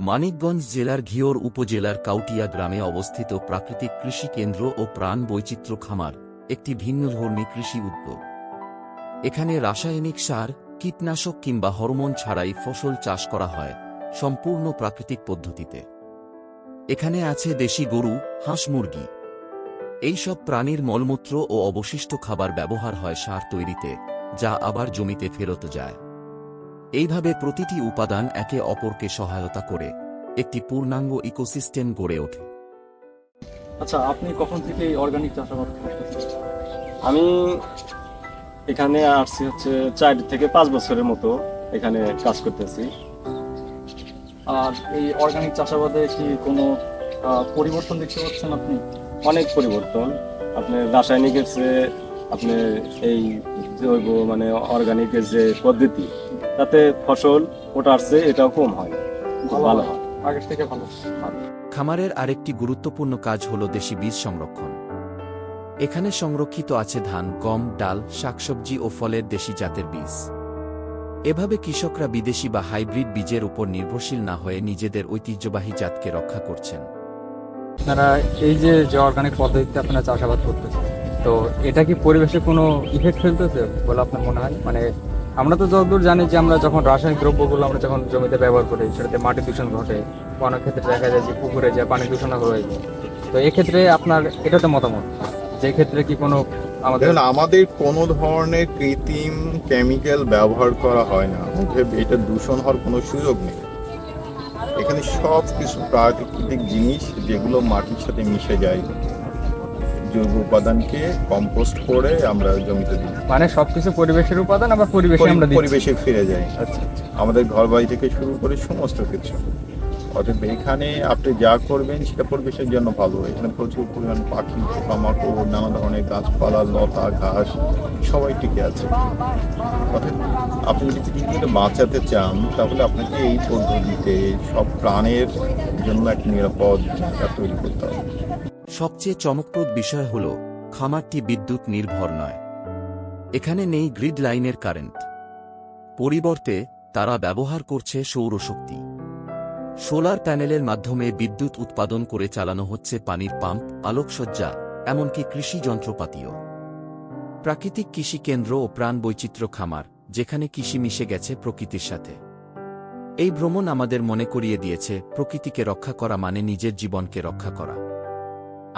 মানিকগঞ্জ জেলার ঘিওর উপজেলার কাউটিয়া গ্রামে অবস্থিত প্রাকৃতিক কৃষি কেন্দ্র ও প্রাণ বৈচিত্র্য খামার একটি ভিন্নধর্মী কৃষি উদ্যোগ। এখানে রাসায়নিক সার, কীটনাশক কিংবা হরমোন ছাড়াই ফসল চাষ করা হয় সম্পূর্ণ প্রাকৃতিক পদ্ধতিতে। এখানে আছে দেশি গরু, হাঁস, মুরগি। এইসব প্রাণীর মলমূত্র ও অবশিষ্ট খাবার ব্যবহার হয় সার তৈরিতে, যা আবার জমিতে ফেরত যায়। এইভাবে প্রতিটি উপাদান একে অপরকে সহায়তা করে একটি পূর্ণাঙ্গ ইকোসিস্টেম গড়ে ওঠে। আচ্ছা, আপনি কখন থেকে এই অর্গানিক চাষাবাদ করতেছেন? আমি এখানে আসছি 4 থেকে 5 বছরের মতো এখানে কাজ করতেছি। আর এই অর্গানিক চাষাবাদে কি কোনো পরিবর্তন দেখতে পাচ্ছেন আপনি? অনেক পরিবর্তন। আপনার রাসায়নিকের চেয়ে আপনার এই জৈব অর্গানিকের যে পদ্ধতি, তাতে ফসল ওঠার চেয়ে এটাও কম হয়, ভালো হয়, আগের থেকে ভালো। খামারের আরেকটি গুরুত্বপূর্ণ কাজ হল দেশি বীজ সংরক্ষণ। এখানে সংরক্ষিত আছে ধান, গম, ডাল, শাকসবজি ও ফলের দেশি জাতের বীজ। এভাবে কৃষকরা বিদেশি বা হাইব্রিড বীজের উপর নির্ভরশীল না হয়ে নিজেদের ঐতিহ্যবাহী জাতকে রক্ষা করছেন। আপনারা এই যে অর্গানিক পদ্ধতিতে আপনারা চাষাবাদ করতেছেন, তো এটা কি পরিবেশে কোনো ইফেক্ট ফেলতেছে বলে আপনার মনে হয়? আমরা তো যতদূর জানি যে আমরা যখন রাসায়নিক দ্রব্যগুলো আমরা যখন জমিতে ব্যবহার করি, সেটাতে মাটি দূষণ ঘটে, অনেক ক্ষেত্রে দেখা যায় যে পুকুরে যায় পানি দূষণ হয়ে যায়। তো এক্ষেত্রে আপনার এটাতে মতামত, যে ক্ষেত্রে কি কোনো আমাদের কোনো ধরনের কৃত্রিম কেমিক্যাল ব্যবহার করা হয় না, এটা দূষণ হওয়ার কোনো সুযোগ নেই। এখানে সব কিছু প্রাকৃতিক জিনিস যেগুলো মাটির সাথে মিশে যায়, জৈব উপাদানকে কম্পোস্ট করে আমরা জমিতে দিই। সবকিছু পরিবেশের উপাদান আবার পরিবেশে ফিরে যায়। আচ্ছা, আমাদের ঘর বাড়ি থেকে শুরু করে সমস্ত কিছু। অতএব এখানে আপনি যা করবেন সেটা পরিবেশের জন্য ভালো। এখানে প্রচুর পরিমাণ পাখি, পোকামাকড়, নানা ধরনের গাছপালা, লতা, ঘাস সবাই টিকে আছে। অতএব আপনি যদি পৃথিবীকে বাঁচাতে চান, তাহলে আপনাকে এই পদ্ধতিতে সব প্রাণের জন্য একটা নিরাপদ জায়গা তৈরি করতে হবে। সবচেয়ে চমকপ্রদ বিষয় হল খামারটি বিদ্যুৎ নির্ভর নয়। এখানে নেই গ্রিড লাইনের কারেন্ট। পরিবর্তে তারা ব্যবহার করছে সৌরশক্তি। সোলার প্যানেলের মাধ্যমে বিদ্যুৎ উৎপাদন করে চালানো হচ্ছে পানির পাম্প, আলোকসজ্জা, এমনকি কৃষি যন্ত্রপাতিও। প্রাকৃতিক কৃষি কেন্দ্র ও প্রাণ বৈচিত্র্য খামার, যেখানে কৃষি মিশে গেছে প্রকৃতির সাথে। এই ভ্রমণ আমাদের মনে করিয়ে দিয়েছে, প্রকৃতিকে রক্ষা করা মানে নিজের জীবনকে রক্ষা করা।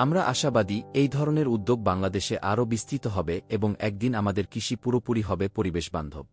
আমরা আশাবাদী এই ধরনের উদ্যোগ বাংলাদেশে আরও বিস্তৃত হবে এবং একদিন আমাদের কৃষি পুরোপুরি হবে পরিবেশ বান্ধব।